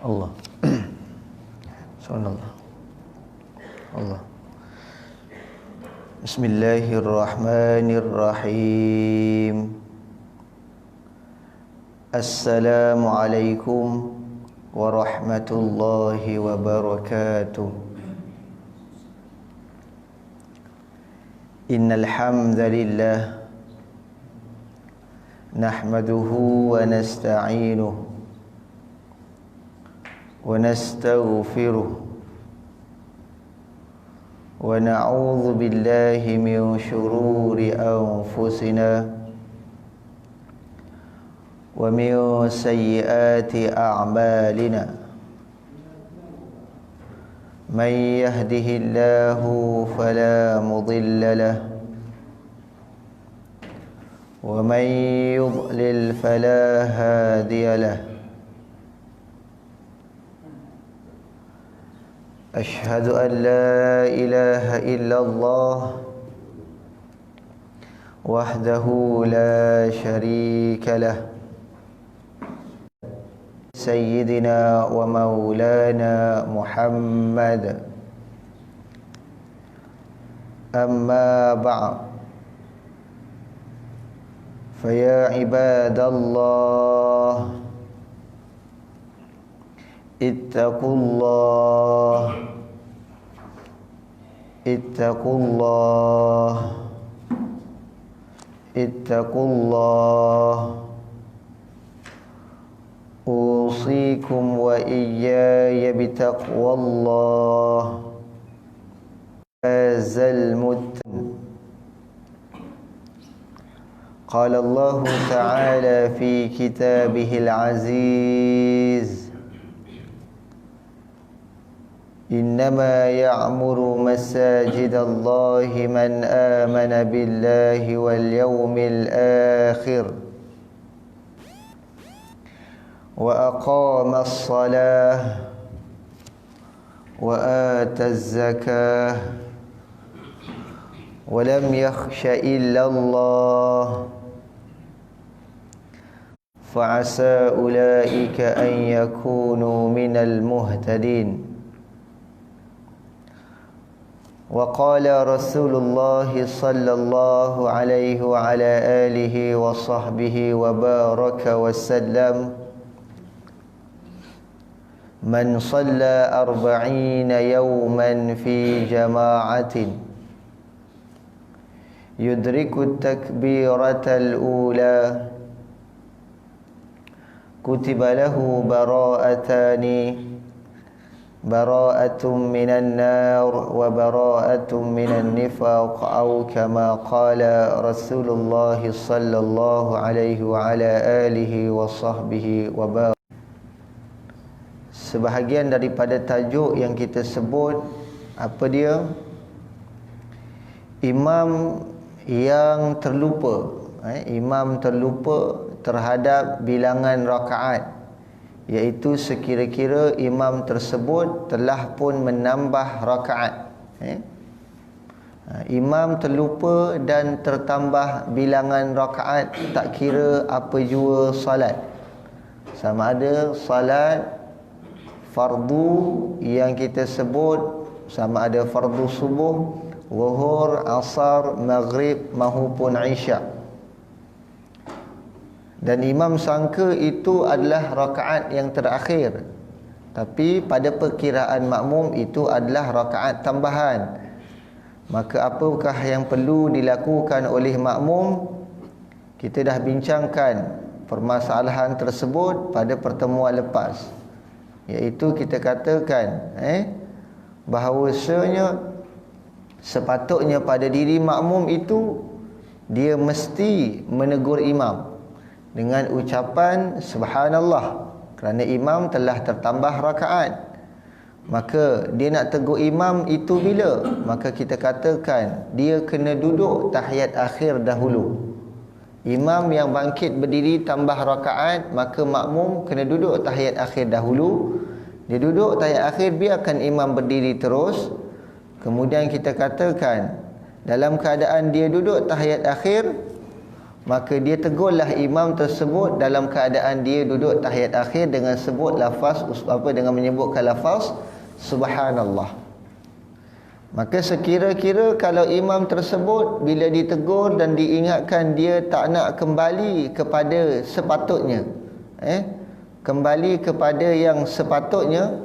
Allah. Subhanallah. Allah. Bismillahirrahmanirrahim. Assalamualaikum warahmatullahi wabarakatuh. Innal hamdalillah nahmaduhu wa nasta'inuhu wa nastaghfiruh wa na'udzu billahi min shururi anfusina wa min sayyiati a'malina. Man yahdihillahu fala mudilla lahu wa man yudlil fala hadiya lahu. Ashhadu an la ilaha illallah wahdahu la sharika lah. Sayyidina wa maulana Muhammad. Amma ba'd. Faya ibadallah, ittaqullah, ittaqullah, ittaqullah. Usikum wa iyaya bitaqwallah. Fazal muttaqin. Qala Allah Ta'ala fi kitabihil aziz. Innama ya'muru masajidallahi man amana billahi wal yawmil akhir wa aqama as-salah wa ata az-zakah wa lam yakhsha illa Allah fa'asa ulaika an yakunu minal muhtadin. Wa qala Rasulullah sallallahu alaihi wa ala alihi wa sahbihi wa baraka wa sallam. Man shalla 40 yawman fi jama'atin yudriku at-takbiratal ula kutiba lahu bara'atani, bara'atun minan nar wa bara'atun minan nifaq, atau kama qala Rasulullah sallallahu alaihi wa ala alihi wa sahbihi wa barak. Sebahagian daripada tajuk yang kita sebut, apa dia? Imam yang terlupa, imam terlupa terhadap bilangan rakaat, iaitu sekira-kira imam tersebut telah pun menambah rakaat. Imam terlupa dan tertambah bilangan rakaat, tak kira apa jua salat, sama ada salat fardu yang kita sebut, sama ada fardu subuh, zuhur, asar, maghrib mahupun isyak, dan imam sangka itu adalah rakaat yang terakhir, tapi pada perkiraan makmum itu adalah rakaat tambahan. Maka apakah yang perlu dilakukan oleh makmum? Kita dah bincangkan permasalahan tersebut pada pertemuan lepas, iaitu kita katakan bahawasanya sepatutnya pada diri makmum itu dia mesti menegur imam dengan ucapan subhanallah, kerana imam telah tertambah rakaat. Maka dia nak tegur imam itu bila? Maka kita katakan dia kena duduk tahiyat akhir dahulu. Imam yang bangkit berdiri tambah rakaat, maka makmum kena duduk tahiyat akhir dahulu. Dia duduk tahiyat akhir, biarkan imam berdiri terus. Kemudian kita katakan dalam keadaan dia duduk tahiyat akhir, maka dia tegurlah imam tersebut dalam keadaan dia duduk tahiyat akhir dengan sebut lafaz dengan menyebutkan lafaz subhanallah. Maka sekira-kira kalau imam tersebut bila ditegur dan diingatkan dia tak nak kembali kepada sepatutnya, kembali kepada yang sepatutnya,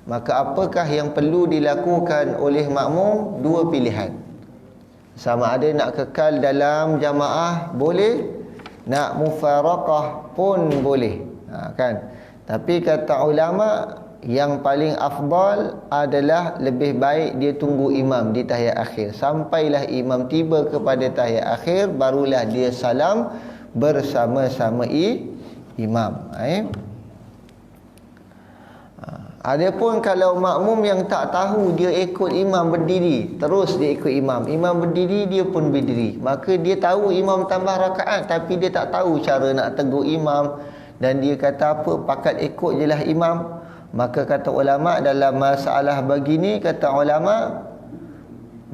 maka apakah yang perlu dilakukan oleh makmum? Dua pilihan. Sama ada nak kekal dalam jamaah boleh, nak mufaraqah pun boleh, kan? Tapi kata ulama, yang paling afdal adalah lebih baik dia tunggu imam di tahiyat akhir. Sampailah imam tiba kepada tahiyat akhir, barulah dia salam bersama-sama imam. Adapun kalau makmum yang tak tahu, dia ikut imam berdiri, terus dia ikut imam. Imam berdiri, dia pun berdiri. Maka dia tahu imam tambah rakaat, tapi dia tak tahu cara nak tegur imam. Dan dia kata apa, pakat ikut je lah imam. Maka kata ulama, dalam masalah begini, kata ulama,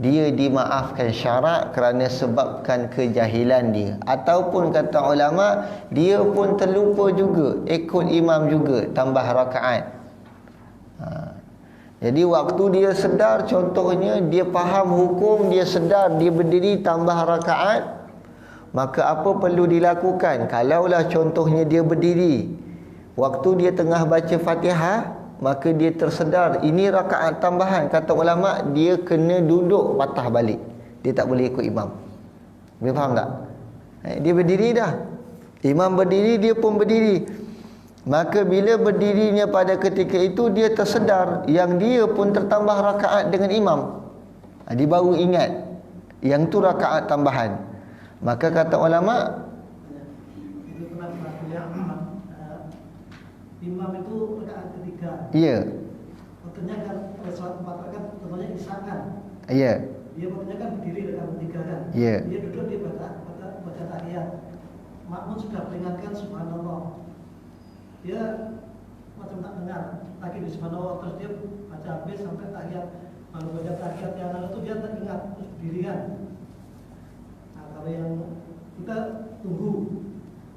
dia dimaafkan syarak kerana sebabkan kejahilan dia. Ataupun kata ulama, dia pun terlupa juga, ikut imam juga, tambah rakaat. Jadi waktu dia sedar, contohnya dia faham hukum, dia sedar, dia berdiri tambah rakaat, maka apa perlu dilakukan? Kalaulah contohnya dia berdiri, waktu dia tengah baca Fatihah, maka dia tersedar ini rakaat tambahan, kata ulama, dia kena duduk patah balik. Dia tak boleh ikut imam. Dia faham tak? Dia berdiri dah, imam berdiri, dia pun berdiri. Maka bila berdirinya pada ketika itu, dia tersedar yang dia pun tertambah rakaat dengan imam. Dia baru ingat yang tu rakaat tambahan. Maka kata ulama, imam itu rakaat ketiga. Ya. Waktunya kan salat 4 rakaat, contohnya isya kan. Ya. Dia waktunya kan berdiri rakaat ketiga kan. Ya. Dia duduk, dia baca tahiyat. Makmum sudah peringatkan subhanallah. Dia macam tak dengar lagi di subhanallah, terus dia baca habis sampai tahiyat. Baru baca tahiyat yang lalu itu dia tak ingat, terus berdiri kan. Nah, kalau yang kita tunggu,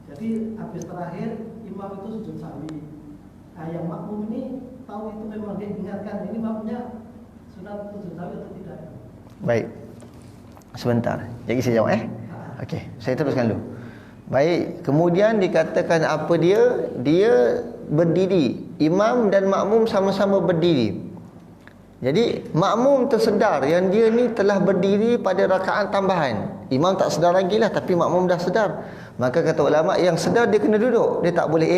jadi habis terakhir imam itu sujud sahwi. Nah, yang makmum ini tahu itu memang dia ingatkan, ini makmumnya sunat sujud sahwi atau tidak. Baik. Sebentar. Jadi saya jawab Okey, saya teruskan dulu. Baik, kemudian dikatakan apa dia? Dia berdiri. Imam dan makmum sama-sama berdiri. Jadi makmum tersedar yang dia ni telah berdiri pada rakaat tambahan. Imam tak sedar lagi lah, tapi makmum dah sedar. Maka kata ulama, yang sedar dia kena duduk. Dia tak boleh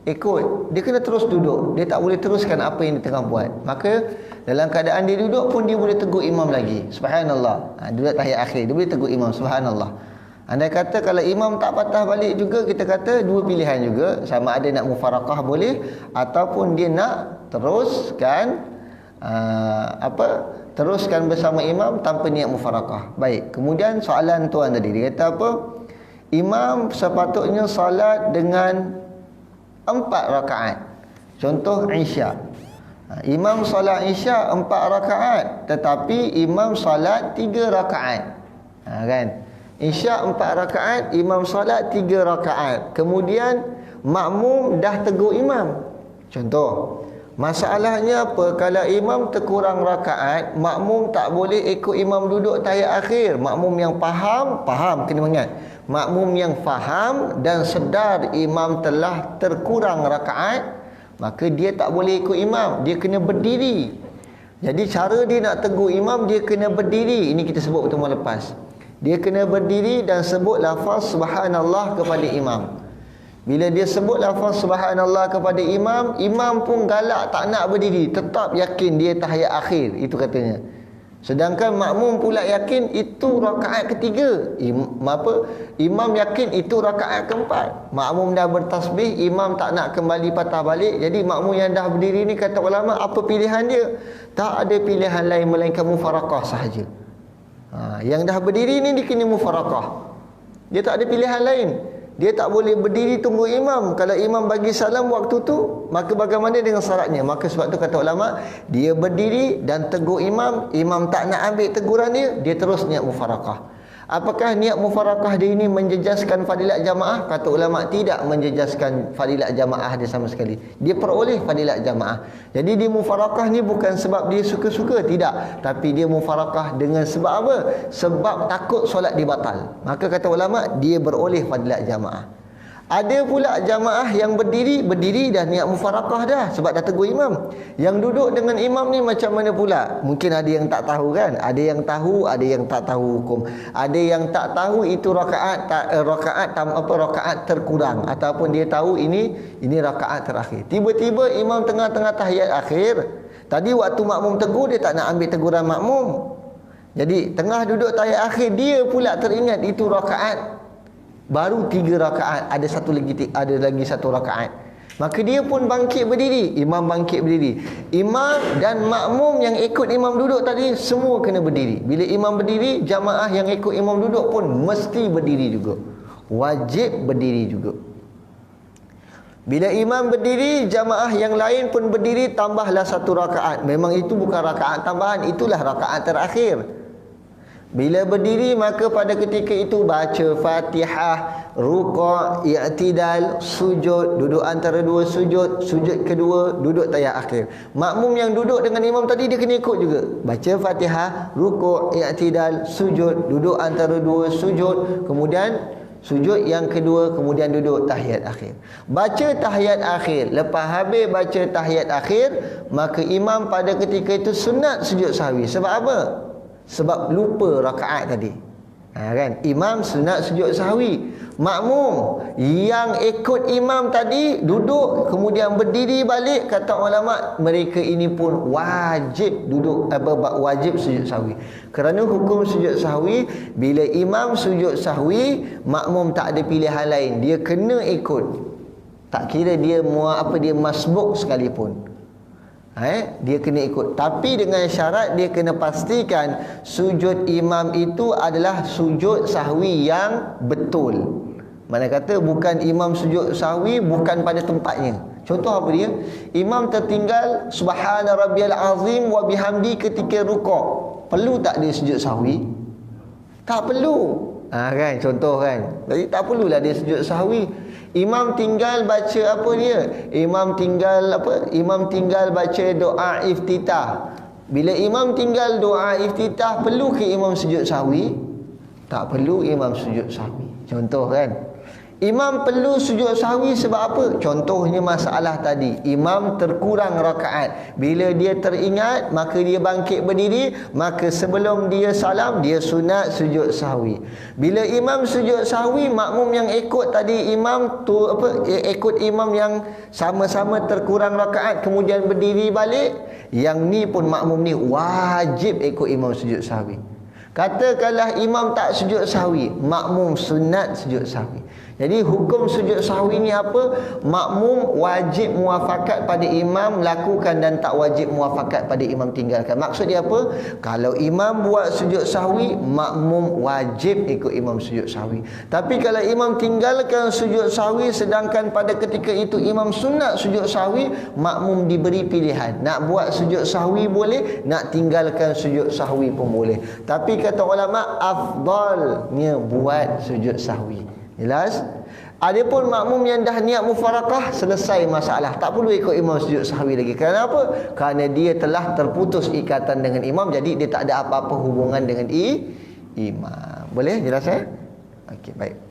ikut. Dia kena terus duduk. Dia tak boleh teruskan apa yang dia tengah buat. Maka dalam keadaan dia duduk pun dia boleh tegur imam lagi. Subhanallah. Duduk tahiyat akhir, dia boleh tegur imam subhanallah. Andai kata kalau imam tak patah balik juga, kita kata dua pilihan juga, sama ada nak mufaraqah boleh, ataupun dia nak teruskan teruskan bersama imam tanpa niat mufaraqah. Baik, kemudian soalan tuan tadi, dia kata apa? Imam sepatutnya salat dengan 4 rakaat. Contoh Isya. Imam salat Isya 4 rakaat, tetapi imam salat 3 rakaat. Kan? Isya 4 rakaat, imam salat 3 rakaat. Kemudian makmum dah tegur imam. Contoh, masalahnya apa? Kalau imam terkurang rakaat, makmum tak boleh ikut imam duduk tahiyat akhir. Makmum yang faham, kena ingat. Makmum yang faham dan sedar imam telah terkurang rakaat, maka dia tak boleh ikut imam, dia kena berdiri. Jadi cara dia nak tegur imam, dia kena berdiri. Ini kita sebut pertemuan lepas. Dia kena berdiri dan sebut lafaz subhanallah kepada imam. Bila dia sebut lafaz subhanallah kepada imam, imam pun galak tak nak berdiri, tetap yakin dia tahiyat akhir, itu katanya. Sedangkan makmum pula yakin itu rakaat ketiga. Imam yakin itu rakaat keempat. Makmum dah bertasbih, imam tak nak kembali patah balik. Jadi makmum yang dah berdiri ni, kata ulama, apa pilihan dia? Tak ada pilihan lain melainkan mufaraqah sahaja. Yang dah berdiri ni dia kena mufaraqah. Dia tak ada pilihan lain. Dia tak boleh berdiri tunggu imam. Kalau imam bagi salam waktu tu, maka bagaimana dengan syaratnya? Maka sebab tu kata ulama, dia berdiri dan tegur imam. Imam tak nak ambil teguran dia, dia terus niat mufaraqah. Apakah niat mufarakah dia ini menjejaskan fadilat jamaah? Kata ulama, tidak menjejaskan fadilat jamaah dia sama sekali. Dia peroleh fadilat jamaah. Jadi dia mufarakah ni bukan sebab dia suka-suka, tidak. Tapi dia mufarakah dengan sebab apa? Sebab takut solat dia batal. Maka kata ulama, dia beroleh fadilat jamaah. Ada pula jamaah yang berdiri dah niat mufarakah dah sebab dah tegur imam. Yang duduk dengan imam ni macam mana pula? Mungkin ada yang tak tahu kan? Ada yang tahu, ada yang tak tahu hukum. Ada yang tak tahu itu rakaat terkurang, ataupun dia tahu ini rakaat terakhir. Tiba-tiba imam tengah-tengah tahiyat akhir. Tadi waktu makmum tegur, dia tak nak ambil teguran makmum. Jadi tengah duduk tahiyat akhir, dia pula teringat itu rakaat baru 3 rakaat, ada lagi satu rakaat. Maka dia pun bangkit berdiri, imam bangkit berdiri. Imam dan makmum yang ikut imam duduk tadi semua kena berdiri. Bila imam berdiri, jamaah yang ikut imam duduk pun mesti berdiri juga. Wajib berdiri juga. Bila imam berdiri, jamaah yang lain pun berdiri, tambahlah 1 rakaat. Memang itu bukan rakaat tambahan, itulah rakaat terakhir. Bila berdiri, maka pada ketika itu baca Fatihah, rukuk, i'tidal, sujud, duduk antara 2 sujud, sujud kedua, duduk tahiyat akhir. Makmum yang duduk dengan imam tadi dia kena ikut juga. Baca Fatihah, rukuk, i'tidal, sujud, duduk antara 2 sujud, kemudian sujud yang kedua, kemudian duduk tahiyat akhir. Baca tahiyat akhir. Lepas habis baca tahiyat akhir, maka imam pada ketika itu sunat sujud sahwi. Sebab apa? Sebab lupa rakaat tadi. Kan? Imam sunat sujud sahwi. Makmum yang ikut imam tadi duduk kemudian berdiri balik, kata ulama mereka ini pun wajib duduk wajib sujud sahwi. Kerana hukum sujud sahwi, bila imam sujud sahwi, makmum tak ada pilihan lain, dia kena ikut. Tak kira dia dia masbuk sekalipun. Dia kena ikut. Tapi dengan syarat dia kena pastikan sujud imam itu adalah sujud sahwi yang betul. Mana kata bukan imam sujud sahwi bukan pada tempatnya. Contoh apa dia? Imam tertinggal subhana rabbiyal azim wa bihamdi ketika rukuk. Perlu tak dia sujud sahwi? Tak perlu. Kan, contoh kan. Jadi tak perlulah dia sujud sahwi. Imam tinggal baca apa dia? Imam tinggal baca doa iftitah. Bila imam tinggal doa iftitah, perlu ke imam sujud sahwi? Tak perlu imam sujud sahwi. Contoh kan. Imam perlu sujud sahwi sebab apa? Contohnya masalah tadi, imam terkurang rakaat. Bila dia teringat, maka dia bangkit berdiri, maka sebelum dia salam, dia sunat sujud sahwi. Bila imam sujud sahwi, makmum yang ikut tadi imam tu ikut imam yang sama-sama terkurang rakaat kemudian berdiri balik, yang ni pun makmum ni wajib ikut imam sujud sahwi. Katakanlah imam tak sujud sahwi, makmum sunat sujud sahwi. Jadi hukum sujud sahwi ni apa? Makmum wajib muafakat pada imam lakukan dan tak wajib muafakat pada imam tinggalkan. Maksud dia apa? Kalau imam buat sujud sahwi, makmum wajib ikut imam sujud sahwi. Tapi kalau imam tinggalkan sujud sahwi sedangkan pada ketika itu imam sunat sujud sahwi, makmum diberi pilihan. Nak buat sujud sahwi boleh, nak tinggalkan sujud sahwi pun boleh. Tapi kata ulama, afdalnya buat sujud sahwi. Jelas? Adapun makmum yang dah niat mufarakah, selesai masalah, tak perlu ikut imam sujud sahwi lagi. Kerana apa? Kerana dia telah terputus ikatan dengan imam, jadi dia tak ada apa-apa hubungan dengan imam. Boleh? Jelas Okey, baik.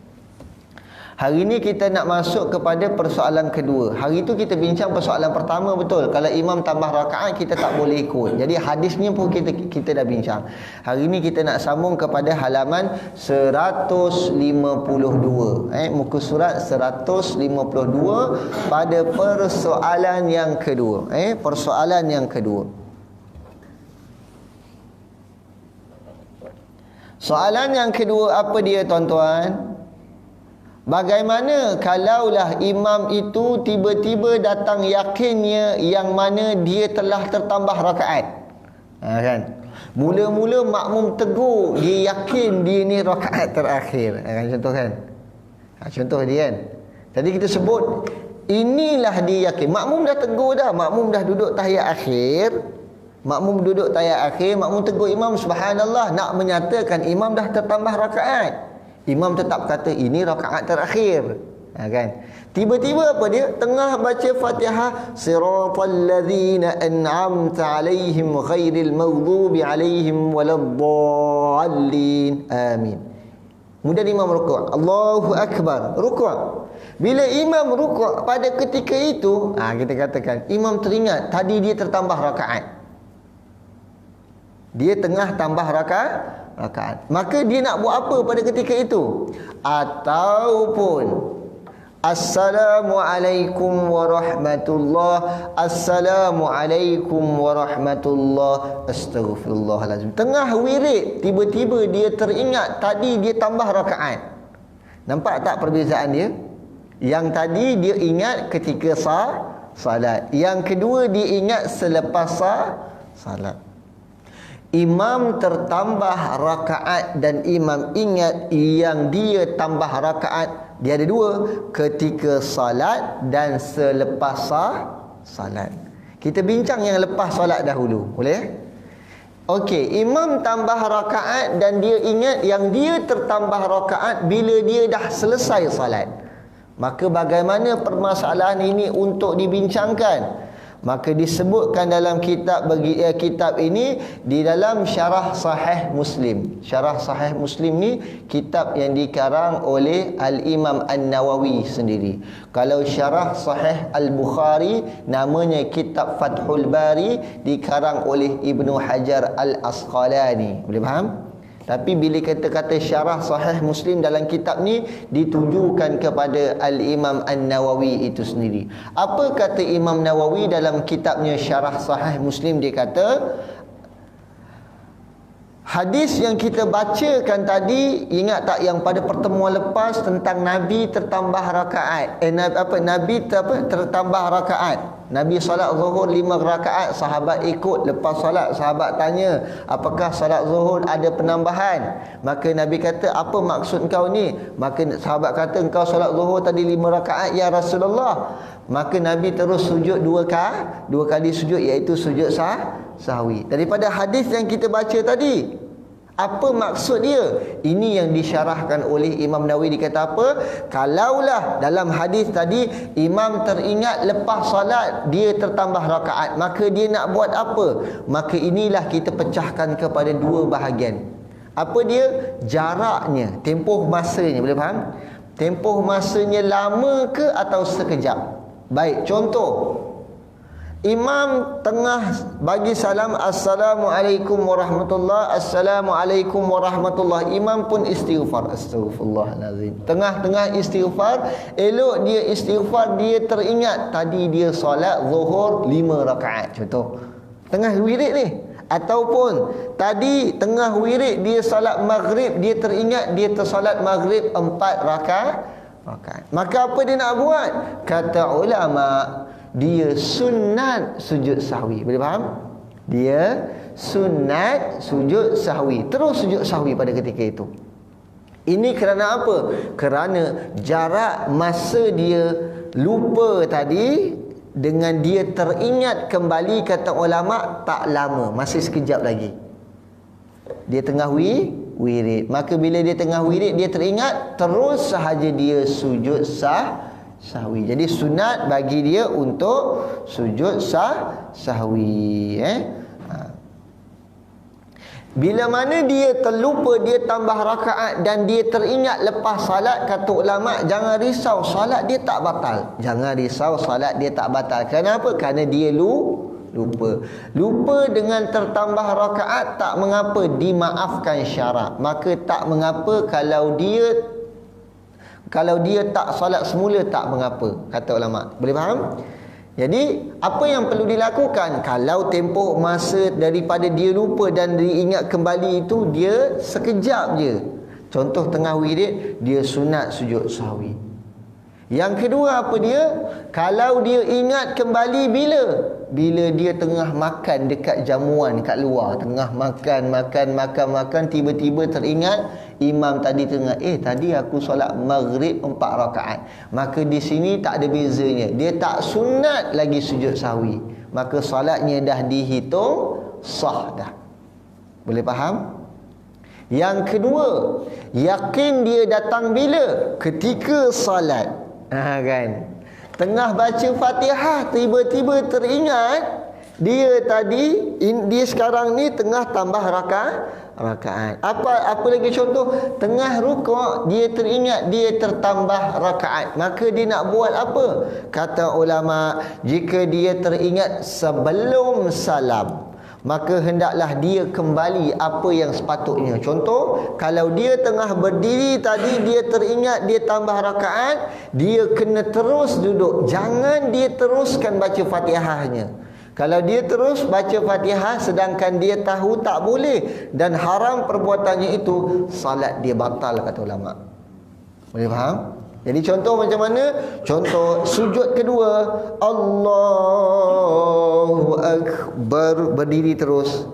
Hari ini kita nak masuk kepada persoalan kedua. Hari itu kita bincang persoalan pertama, betul. Kalau imam tambah rakaat, kita tak boleh ikut. Jadi hadisnya pun kita dah bincang. Hari ini kita nak sambung kepada halaman 152. Muka surat 152 pada persoalan yang kedua. Persoalan yang kedua. Soalan yang kedua apa dia, tuan-tuan? Bagaimana kalaulah imam itu tiba-tiba datang yakinnya yang mana dia telah tertambah rakaat? Kan? Mula-mula makmum tegur, dia yakin dia ni rakaat terakhir. Contoh kan? Contoh dia kan. Tadi kita sebut inilah dia yakin. Makmum dah tegur dah, makmum dah duduk tahiyat akhir. Makmum duduk tayat akhir, makmum tegur imam subhanallah, nak menyatakan imam dah tertambah rakaat. Imam tetap kata ini rakaat terakhir. Kan? Tiba-tiba apa dia? Tengah baca Fatihah, siratal ladzina an'amta 'alaihim ghairil maghdubi 'alaihim waladdallin. Amin. Kemudian imam rukuk. Allahu akbar. Rukuk. Bila imam rukuk pada ketika itu, kita katakan imam teringat tadi dia tertambah rakaat. Dia tengah tambah rakaat. Maka dia nak buat apa pada ketika itu? Ataupun Assalamualaikum warahmatullah, Assalamualaikum warahmatullah, Astaghfirullahalazim. Tengah wirid, tiba-tiba dia teringat tadi dia tambah rakaat. Nampak tak perbezaan dia? Yang tadi dia ingat ketika salat. Yang kedua dia ingat selepas salat. Imam tertambah rakaat dan imam ingat yang dia tambah rakaat, dia ada dua, ketika salat dan selepas salat. Kita bincang yang lepas salat dahulu, boleh? Okey, imam tambah rakaat dan dia ingat yang dia tertambah rakaat bila dia dah selesai salat. Maka bagaimana permasalahan ini untuk dibincangkan? Maka disebutkan dalam kitab ini di dalam Syarah Sahih Muslim. Syarah Sahih Muslim ni kitab yang dikarang oleh Al-Imam An-Nawawi sendiri. Kalau Syarah Sahih Al-Bukhari namanya kitab Fathul Bari, dikarang oleh Ibnu Hajar Al-Asqalani. Boleh faham? Tapi bila kata-kata Syarah Sahih Muslim dalam kitab ni ditujukan kepada Al-Imam An-Nawawi itu sendiri. Apa kata Imam Nawawi dalam kitabnya Syarah Sahih Muslim? Dia kata hadis yang kita bacakan tadi, ingat tak yang pada pertemuan lepas tentang Nabi tertambah rakaat? Nabi tertambah rakaat. Nabi solat zuhur 5 rakaat, sahabat ikut. Lepas solat, sahabat tanya, apakah solat zuhur ada penambahan? Maka Nabi kata, apa maksud kau ni? Maka sahabat kata, engkau solat zuhur tadi 5 rakaat ya Rasulullah. Maka Nabi terus sujud dua kali sujud, iaitu sujud sahwi. Daripada hadis yang kita baca tadi, apa maksud dia? Ini yang disyarahkan oleh Imam Nawawi. Dia kata apa? Kalaulah dalam hadis tadi imam teringat lepas salat dia tertambah rakaat, maka dia nak buat apa? Maka inilah kita pecahkan kepada dua bahagian. Apa dia? Jaraknya, tempoh masanya. Boleh faham? Tempoh masanya lama ke atau sekejap? Baik, contoh, imam tengah bagi salam, Assalamualaikum warahmatullah, Assalamualaikum warahmatullah. Imam pun istighfar, Astaghfirullahalazim. Tengah-tengah istighfar, elok dia istighfar, dia teringat tadi dia solat zuhur 5 rakaat. Contoh, tengah wirid ni. Ataupun tadi tengah wirid dia solat maghrib, dia teringat dia tersolat maghrib 4 rakaat. Maka apa dia nak buat? Kata ulama, dia sunat sujud sahwi. Boleh faham? Dia sunat sujud sahwi. Terus sujud sahwi pada ketika itu. Ini kerana apa? Kerana jarak masa dia lupa tadi dengan dia teringat kembali, kata ulama, tak lama, masih sekejap lagi. Dia tengah wirid. Maka bila dia tengah wirid, dia teringat, terus sahaja dia sujud sahwi. Jadi sunat bagi dia untuk sujud sahwi. Bila mana dia terlupa, dia tambah rakaat dan dia teringat lepas salat, kata ulama, jangan risau, salat dia tak batal. Jangan risau, salat dia tak batal. Kenapa? Kerana dia lupa. Lupa dengan tertambah rakaat tak mengapa, dimaafkan syarak. Maka tak mengapa kalau dia tak solat semula, tak mengapa, kata ulama. Boleh faham? Jadi apa yang perlu dilakukan? Kalau tempoh masa daripada dia lupa dan diingat kembali itu dia sekejap je, contoh tengah wirid, dia sunat sujud sahwi. Yang kedua apa dia? Kalau dia ingat kembali bila dia tengah makan dekat jamuan kat luar, tengah makan, tiba-tiba teringat imam tadi tengah tadi aku solat maghrib 4 rakaat. Maka di sini tak ada bezanya, dia tak sunat lagi sujud sahwi. Maka solatnya dah dihitung sah dah. Boleh faham? Yang kedua, yakin dia datang bila? Ketika salat. Kan? Tengah baca Fatihah, tiba-tiba teringat dia tadi, dia sekarang ni tengah tambah rakaat. Apa lagi contoh? Tengah rukuk dia teringat dia tertambah rakaat. Maka dia nak buat apa? Kata ulama, jika dia teringat sebelum salam, maka hendaklah dia kembali apa yang sepatutnya. Contoh, kalau dia tengah berdiri tadi, dia teringat dia tambah rakaat, dia kena terus duduk. Jangan dia teruskan baca Fatihahnya. Kalau dia terus baca Fatihah sedangkan dia tahu tak boleh dan haram perbuatannya itu, salat dia batal, kata ulama. Boleh faham? Jadi contoh macam mana? Contoh sujud kedua, Allahu Akbar, berdiri terus.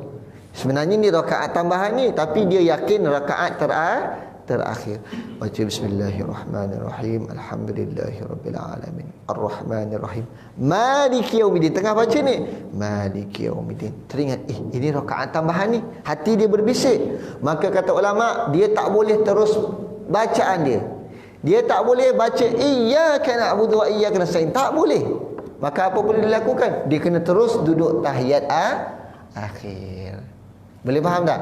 Sebenarnya ni rakaat tambahan ni, tapi dia yakin rakaat terakhir. Baca bismillahirrahmanirrahim, alhamdulillahirabbil alamin, arrahmanirrahim, maliki yaumiddin. Tengah baca ni, maliki yaumiddin, teringat ini rakaat tambahan ni, hati dia berbisik. Maka kata ulama, dia tak boleh terus bacaan dia. Dia tak boleh baca iyyaka na'budu wa iyyaka nasta'in, tak boleh. Maka apa boleh dilakukan? Dia kena terus duduk tahiyat akhir. Boleh faham tak?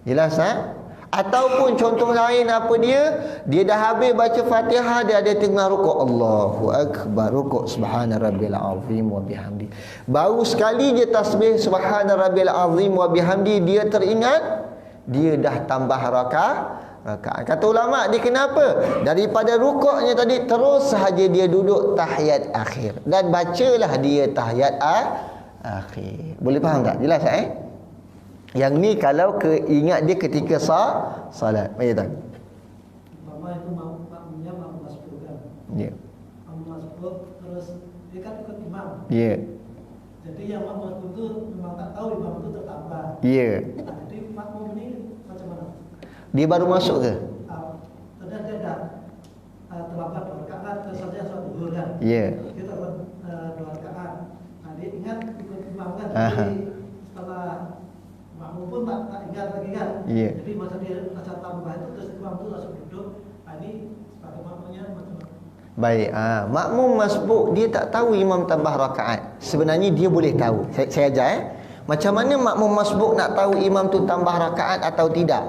Jelas tak? Ataupun contoh lain, apa dia dah habis baca Fatihah, dia ada tengah rukuk, Allahu Akbar, rukuk, subhana rabbil azim wa bihamdi. Baru sekali dia tasbih subhana rabbil azim wa bihamdi, dia teringat dia dah tambah rakaat. Kata ulama, dia kenapa? Daripada rukuknya tadi terus sahaja dia duduk tahiyat akhir dan bacalah dia tahiyat akhir. Boleh faham tak? Jelas tak? Yang ni kalau ingat dia ketika salat. Macam tu. Mama itu makmumnya makmum masbuk kan? Ya. Makmum masbuk, terus dia kan ikut imam. Ya. Jadi yang makmum masbuk itu memang tak tahu imam itu tertambah. Ya. Nah, jadi makmum ini macam mana? Dia baru masuk ke? Ternyata dia dah terlambat 2 rakaat, saja sholat zuhur kan? Ya. Dia terlambat 2 rakaat. Nah, dia ingat ikut imam kan? Aha. Jadi setelah makmum pun tak ingat lagi kan? Ya. Jadi masa dia rasa tambah itu, terus imam itu langsung duduk. Nah, ini sebagai makmumnya macam mana? Baik, makmum masbuk dia tak tahu imam tambah rakaat. Sebenarnya dia boleh tahu. Saya ajar macam mana makmum masbuk nak tahu imam tu tambah rakaat atau tidak.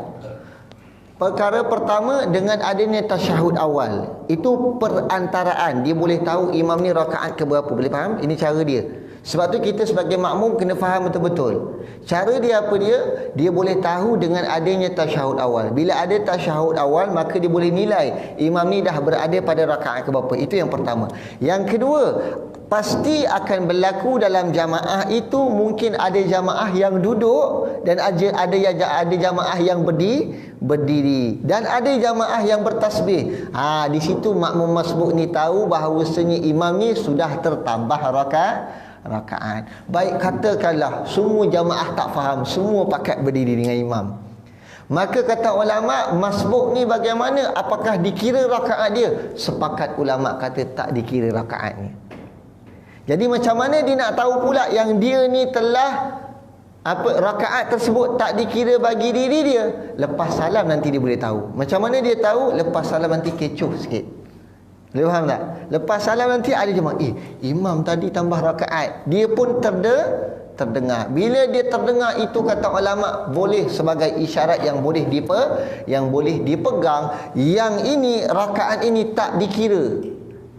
Perkara pertama, dengan adanya tasyahud awal, itu perantaraan dia boleh tahu imam ni rakaat ke berapa. Boleh faham? Ini cara dia. Sebab tu kita sebagai makmum kena faham betul-betul. Cara dia apa dia? Dia boleh tahu dengan adanya tasyahud awal. Bila ada tasyahud awal, maka dia boleh nilai imam ni dah berada pada rakaat ke berapa. Itu yang pertama. Yang kedua, pasti akan berlaku dalam jamaah itu, mungkin ada jamaah yang duduk dan ada jamaah yang berdiri dan ada jamaah yang bertasbih. Di situ makmum masbuk ni tahu bahawasanya imam ni sudah tertambah rakaat. Baik, katakanlah semua jamaah tak faham, semua pakat berdiri dengan imam. Maka kata ulama, masbuk ni bagaimana? Apakah dikira rakaat dia? Sepakat ulama kata tak dikira rakaatnya. Jadi macam mana dia nak tahu pula yang dia ni telah rakaat tersebut tak dikira bagi diri dia? Lepas salam nanti dia boleh tahu. Macam mana dia tahu? Lepas salam nanti kecoh sikit. Boleh faham tak? Lepas salam nanti ada jemaah, imam tadi tambah rakaat. Dia pun terdengar. Bila dia terdengar itu, kata ulama, boleh sebagai isyarat yang boleh dipegang. Yang ini, rakaat ini tak dikira.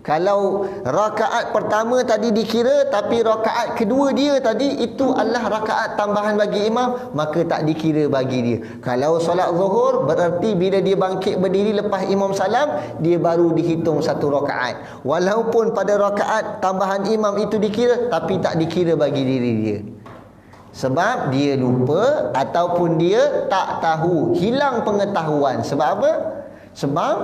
Kalau rakaat pertama tadi dikira, tapi rakaat kedua dia tadi itu adalah rakaat tambahan bagi imam, maka tak dikira bagi dia. Kalau solat zuhur, berarti bila dia bangkit berdiri lepas imam salam, dia baru dihitung 1 rakaat. Walaupun pada rakaat tambahan imam itu dikira, tapi tak dikira bagi diri dia. Sebab dia lupa ataupun dia tak tahu, hilang pengetahuan. Sebab apa? Sebab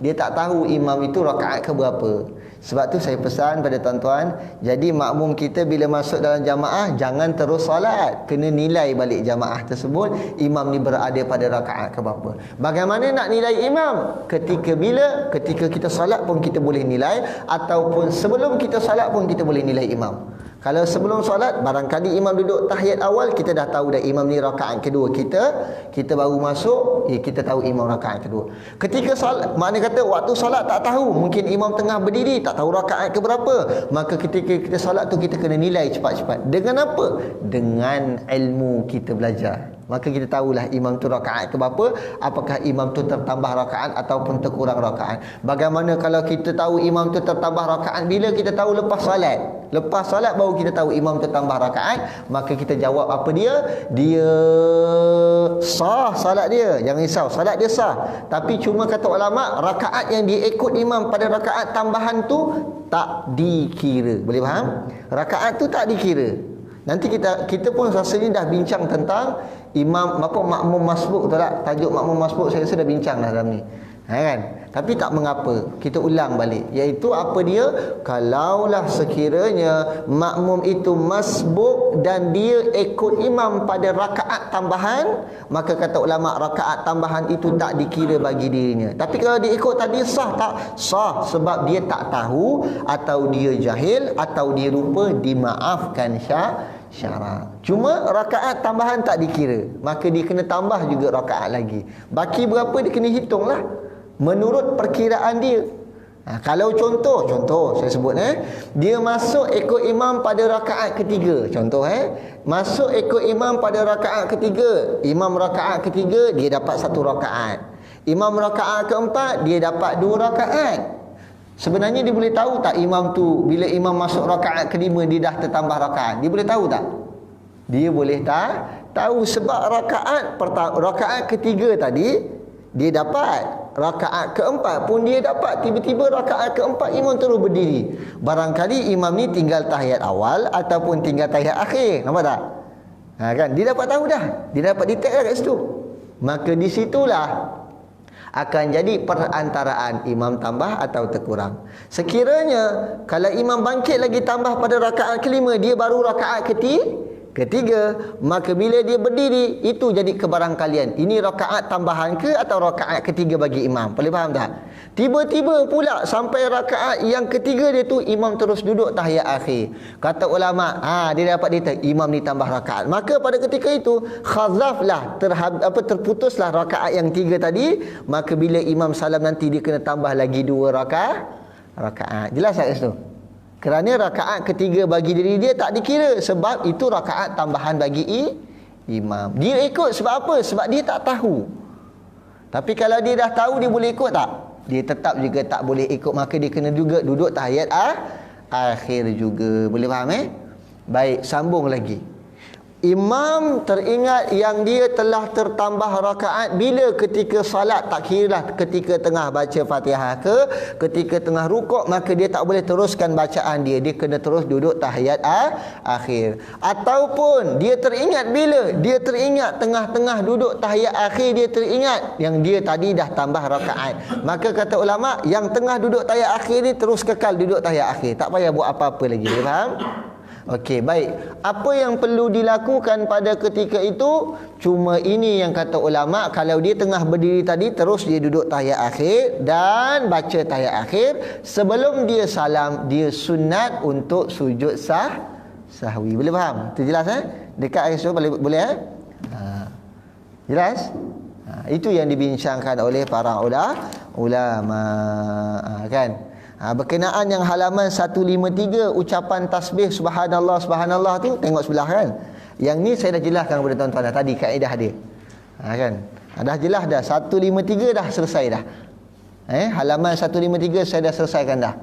dia tak tahu imam itu rakaat ke berapa. Sebab tu saya pesan pada tuan-tuan, jadi makmum kita bila masuk dalam jamaah, jangan terus solat. Kena nilai balik jamaah tersebut, imam ni berada pada rakaat ke berapa. Bagaimana nak nilai imam? Ketika kita solat pun kita boleh nilai, ataupun sebelum kita solat pun kita boleh nilai imam. Kalau sebelum solat, barangkali imam duduk tahiyat awal, kita dah tahu dah imam ni rakaat kedua. Kita baru masuk, kita tahu imam rakaat kedua. Ketika solat, makna kata waktu solat tak tahu, mungkin imam tengah berdiri, tak tahu rakaat ke berapa. Maka ketika kita solat tu, kita kena nilai cepat-cepat. Dengan apa? Dengan ilmu kita belajar. Maka kita tahulah imam tu rakaat ke berapa, apakah imam tu tertambah rakaat ataupun terkurang rakaat. Bagaimana kalau kita tahu imam tu tertambah rakaat bila kita tahu lepas solat? Lepas solat baru kita tahu imam tu tambah rakaat, maka kita jawab apa dia? Dia sah solat dia. Jangan risau, solat dia sah. Tapi cuma kata ulama, rakaat yang dia ikut imam pada rakaat tambahan tu tak dikira. Boleh faham? Rakaat tu tak dikira. Nanti kita pun rasanya dah bincang tentang imam makmum masbuk, betul tak? Tajuk makmum masbuk saya rasa dah bincang dah dalam ni. Kan? Tapi tak mengapa, kita ulang balik. Iaitu apa dia? Kalaulah sekiranya makmum itu masbuk dan dia ikut imam pada rakaat tambahan, maka kata ulama rakaat tambahan itu tak dikira bagi dirinya. Tapi kalau dia ikut tadi sah tak? Sah, sebab dia tak tahu atau dia jahil atau dia lupa, dimaafkan syarat. Cuma rakaat tambahan tak dikira, maka dia kena tambah juga rakaat lagi. Baki berapa dia kena hitunglah menurut perkiraan dia. Kalau contoh saya sebut dia masuk ikut imam pada rakaat ketiga, contoh masuk ikut imam pada rakaat ketiga, imam rakaat ketiga dia dapat 1 rakaat, imam rakaat keempat dia dapat 2 rakaat. Sebenarnya dia boleh tahu tak imam tu bila imam masuk rakaat kelima dia dah tertambah rakaat? Dia boleh tahu tak? Dia boleh tahu, sebab rakaat ketiga tadi dia dapat, rakaat keempat pun dia dapat. Tiba-tiba rakaat keempat imam terus berdiri. Barangkali imam ni tinggal tahiyat awal ataupun tinggal tahiyat akhir. Nampak tak? Kan? Dia dapat tahu dah. Dia dapat detect dah kat situ. Maka di situlah akan jadi perantaraan imam tambah atau terkurang. Sekiranya kalau imam bangkit lagi tambah pada rakaat kelima, dia baru rakaat ketiga, maka bila dia berdiri, itu jadi kebarangkalian. Ini rakaat tambahan ke atau rakaat ketiga bagi imam? Boleh faham tak? Tiba-tiba pula sampai rakaat yang ketiga dia tu, imam terus duduk tahiyat akhir. Kata ulama, dia dapat detect imam ni tambah rakaat. Maka pada ketika itu khazaflah, terputuslah rakaat yang 3 tadi. Maka bila imam salam nanti, dia kena tambah lagi 2 rakaat. Jelas tak kat situ? Kerana rakaat ketiga bagi diri dia tak dikira, sebab itu rakaat tambahan bagi imam. Dia ikut sebab apa? Sebab dia tak tahu. Tapi kalau dia dah tahu, dia boleh ikut tak? Dia tetap juga tak boleh ikut. Maka dia kena juga duduk tahiyat akhir juga. Boleh faham Baik, sambung lagi. Imam teringat yang dia telah tertambah rakaat bila ketika salat, tak kiralah ketika tengah baca Fatihah ke, ketika tengah rukuk, maka dia tak boleh teruskan bacaan dia. Dia kena terus duduk tahiyat akhir. Ataupun dia teringat bila dia teringat tengah-tengah duduk tahiyat akhir, dia teringat yang dia tadi dah tambah rakaat. Maka kata ulama, yang tengah duduk tahiyat akhir ni terus kekal duduk tahiyat akhir. Tak payah buat apa-apa lagi. Boleh faham? Okey, baik. Apa yang perlu dilakukan pada ketika itu? Cuma ini yang kata ulama, kalau dia tengah berdiri tadi, terus dia duduk tahiyat akhir dan baca tahiyat akhir. Sebelum dia salam, dia sunat untuk sujud sahwi. Boleh faham? Itu jelas Dekat ayat itu boleh Jelas? Itu yang dibincangkan oleh para ulama. Kan? Berkenaan yang halaman 153 ucapan tasbih subhanallah subhanallah tu, tengok sebelah kan. Yang ni saya dah jelaskan kepada tuan-tuan dah tadi kaedah dia. Kan? Dah jelas dah, 153 dah selesai dah. Halaman 153 saya dah selesaikan dah.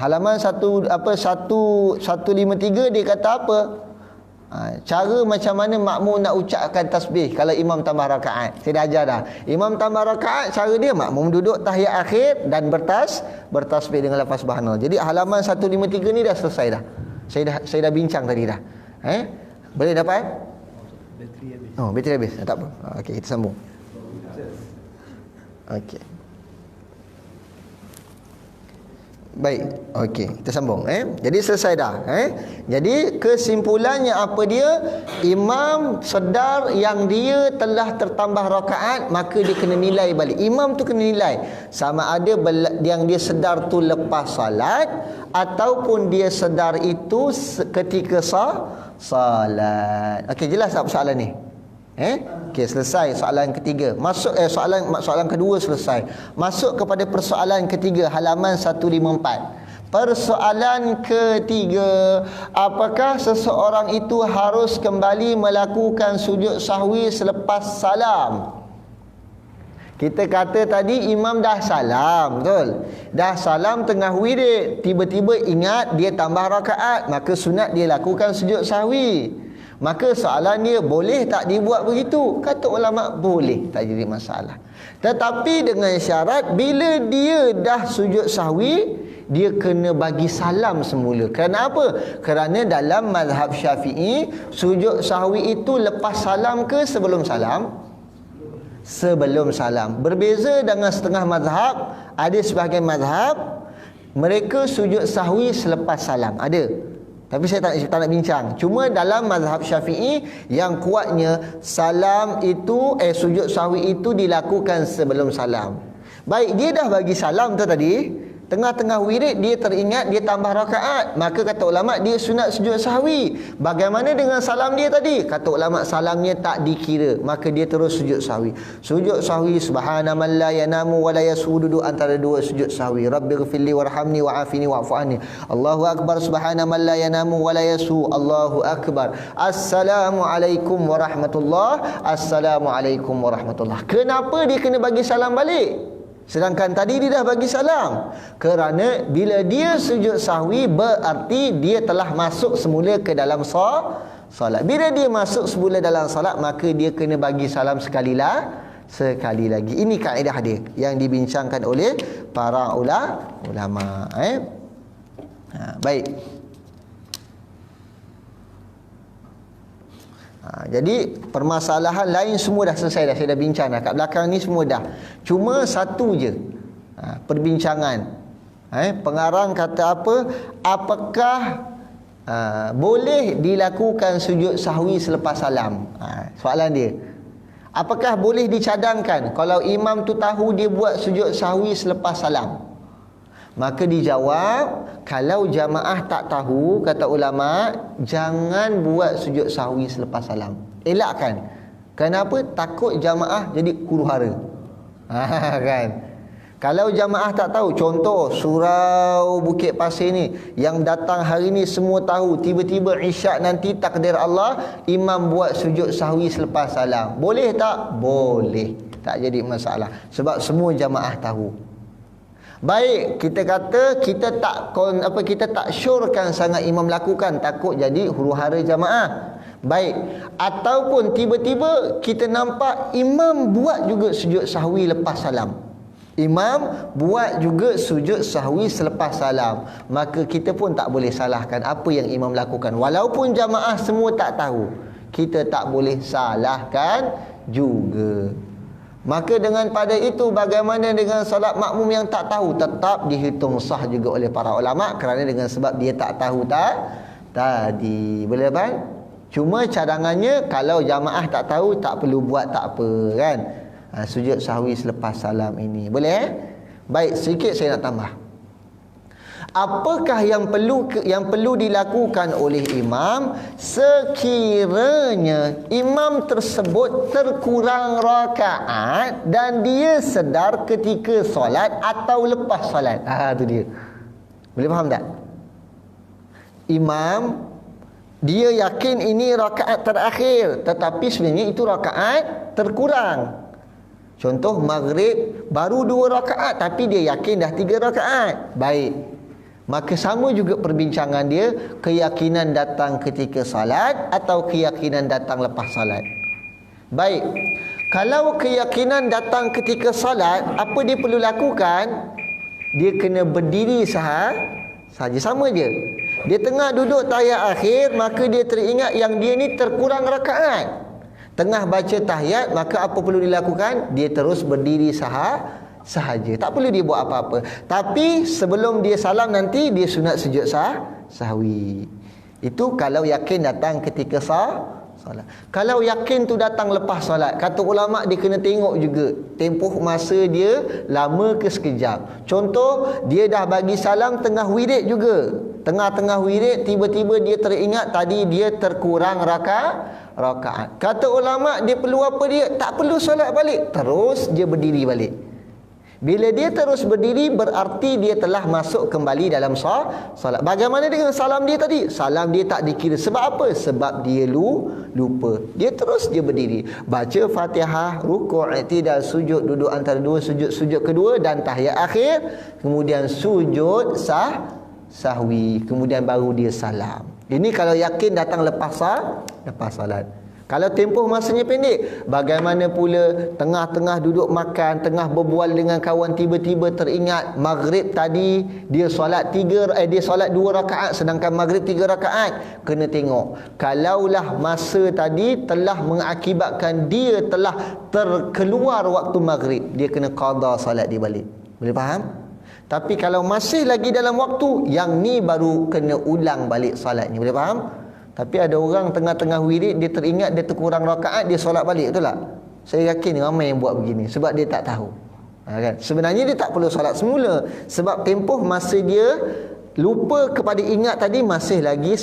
Halaman 153 dia kata apa? Cara macam mana makmum nak ucapkan tasbih kalau imam tambah rakaat. Saya dah ajar dah. Imam tambah rakaat, cara dia makmum duduk tahiyat akhir dan bertasbih dengan lafaz subhanallah. Jadi halaman 153 ni dah selesai dah. Saya dah bincang tadi dah. Boleh dapat? Bateri habis. Oh, bateri habis. Tak apa. Okey, kita sambung. Okey. Baik, okey, kita sambung Jadi selesai dah Jadi kesimpulannya apa dia? Imam sedar yang dia telah tertambah rakaat, maka dia kena nilai balik. Imam tu kena nilai sama ada yang dia sedar tu lepas salat ataupun dia sedar itu ketika salat. Okey, jelas tak soalan ni? Okey, selesai soalan ketiga. Masuk soalan kedua selesai. Masuk kepada persoalan ketiga, halaman 154. Persoalan ketiga, apakah seseorang itu harus kembali melakukan sujud sahwi selepas salam? Kita kata tadi imam dah salam, betul? Dah salam tengah wirid, tiba-tiba ingat dia tambah rakaat, maka sunat dia lakukan sujud sahwi. Maka soalan dia, boleh tak dibuat begitu? Kata ulama, boleh, tak jadi masalah. Tetapi dengan syarat, bila dia dah sujud sahwi, dia kena bagi salam semula. Kerana apa? Kerana dalam mazhab Syafi'i, sujud sahwi itu lepas salam ke sebelum salam? Sebelum salam. Berbeza dengan setengah mazhab. Ada sebahagian mazhab mereka sujud sahwi selepas salam. Ada. Tapi saya tak nak bincang. Cuma dalam mazhab Syafi'i yang kuatnya salam itu sujud sahwi itu dilakukan sebelum salam. Baik, dia dah bagi salam tu tadi, tengah-tengah wirid dia teringat dia tambah rakaat, maka kata ulama dia sunat sujud sahwi. Bagaimana dengan salam dia tadi? Kata ulama salamnya tak dikira, maka dia terus sujud sahwi. Sujud sahwi subhanaman la yanamu wa la yasudu, antara dua sujud sahwi. Rabbighfirli warhamni wa'afini wa'fu anni. Allahu akbar subhanaman la yanamu wa la yasu. Allahu akbar. Assalamualaikum warahmatullahi. Assalamualaikum warahmatullahi. Kenapa dia kena bagi salam balik? Sedangkan tadi dia dah bagi salam. Kerana bila dia sujud sahwi, berarti dia telah masuk semula ke dalam salat. Bila dia masuk semula dalam salat, maka dia kena bagi salam sekali lagi. Ini kaedah dia yang dibincangkan oleh para ulama. Baik. Jadi permasalahan lain semua dah selesai dah. Saya dah bincang dah. Kat belakang ni semua dah. Cuma satu je perbincangan. Pengarang kata apa? Apakah boleh dilakukan sujud sahwi selepas salam? Soalan dia. Apakah boleh dicadangkan kalau imam tu tahu dia buat sujud sahwi selepas salam? Maka dijawab, kalau jamaah tak tahu, kata ulama, jangan buat sujud sahwi selepas salam. Elakkan. Kenapa? Takut jamaah jadi huru-hara. Kan? Kalau jamaah tak tahu, contoh surau Bukit Pasir ni, yang datang hari ni semua tahu, tiba-tiba isyak nanti takdir Allah, imam buat sujud sahwi selepas salam. Boleh tak? Boleh. Tak jadi masalah. Sebab semua jamaah tahu. Baik, kita kata kita tak syorkan sangat imam lakukan, takut jadi huru-hara jamaah. Baik, ataupun tiba-tiba kita nampak imam buat juga sujud sahwi lepas salam. Imam buat juga sujud sahwi selepas salam. Maka kita pun tak boleh salahkan apa yang imam lakukan. Walaupun jamaah semua tak tahu, kita tak boleh salahkan juga. Maka dengan pada itu, bagaimana dengan solat makmum yang tak tahu? Tetap dihitung sah juga oleh para ulama, kerana dengan sebab dia tak tahu tadi. Boleh kan? Cuma cadangannya, kalau jamaah tak tahu, tak perlu buat, tak apa kan? Sujud sahwi selepas salam ini. Boleh? Baik, sedikit saya nak tambah. Apakah yang perlu dilakukan oleh imam sekiranya imam tersebut terkurang rakaat dan dia sedar ketika solat atau lepas solat? Tu dia. Boleh faham tak? Imam dia yakin ini rakaat terakhir, tetapi sebenarnya itu rakaat terkurang. Contoh maghrib baru 2 rakaat, tapi dia yakin dah 3 rakaat. Baik. Maka sama juga perbincangan dia, keyakinan datang ketika salat atau keyakinan datang lepas salat. Baik, kalau keyakinan datang ketika salat, apa dia perlu lakukan? Dia kena berdiri saja, sama je. Dia tengah duduk tahiyat akhir, maka dia teringat yang dia ni terkurang rakaat. Tengah baca tahiyat, maka apa perlu dilakukan? Dia terus berdiri saja. sahaja. Tak perlu dia buat apa-apa. Tapi sebelum dia salam nanti dia sunat sujud sahwi. Itu kalau yakin datang ketika solat. Kalau yakin tu datang lepas solat, kata ulama dia kena tengok juga tempoh masa dia lama ke sekejap. Contoh, dia dah bagi salam tengah wirid juga. Tengah-tengah wirid tiba-tiba dia teringat tadi dia terkurang rakaat. Kata ulama dia perlu apa dia? Tak perlu solat balik, terus dia berdiri balik. Bila dia terus berdiri berarti dia telah masuk kembali dalam solat. Bagaimana dengan salam dia tadi? Salam dia tak dikira. Sebab apa? Sebab dia lupa. Dia berdiri. Baca Fatihah, rukuk, i'tidal, sujud, duduk antara dua sujud kedua dan tahiyat akhir. Kemudian sujud sahwi. Kemudian baru dia salam. Ini kalau yakin datang lepas salat. Kalau tempoh masanya pendek, bagaimana pula tengah-tengah duduk makan, tengah berbual dengan kawan, tiba-tiba teringat maghrib tadi dia solat 2 rakaat sedangkan maghrib 3 rakaat. Kena tengok. Kalaulah masa tadi telah mengakibatkan dia telah terkeluar waktu maghrib, dia kena qada solat dia balik. Boleh faham? Tapi kalau masih lagi dalam waktu, yang ni baru kena ulang balik solatnya. Boleh faham? Tapi ada orang tengah-tengah wirid dia teringat dia terkurang rakaat, dia solat balik, betul tak? Saya yakin ramai yang buat begini sebab dia tak tahu. Kan? Sebenarnya dia tak perlu solat semula sebab tempoh masa dia lupa kepada ingat tadi masih lagi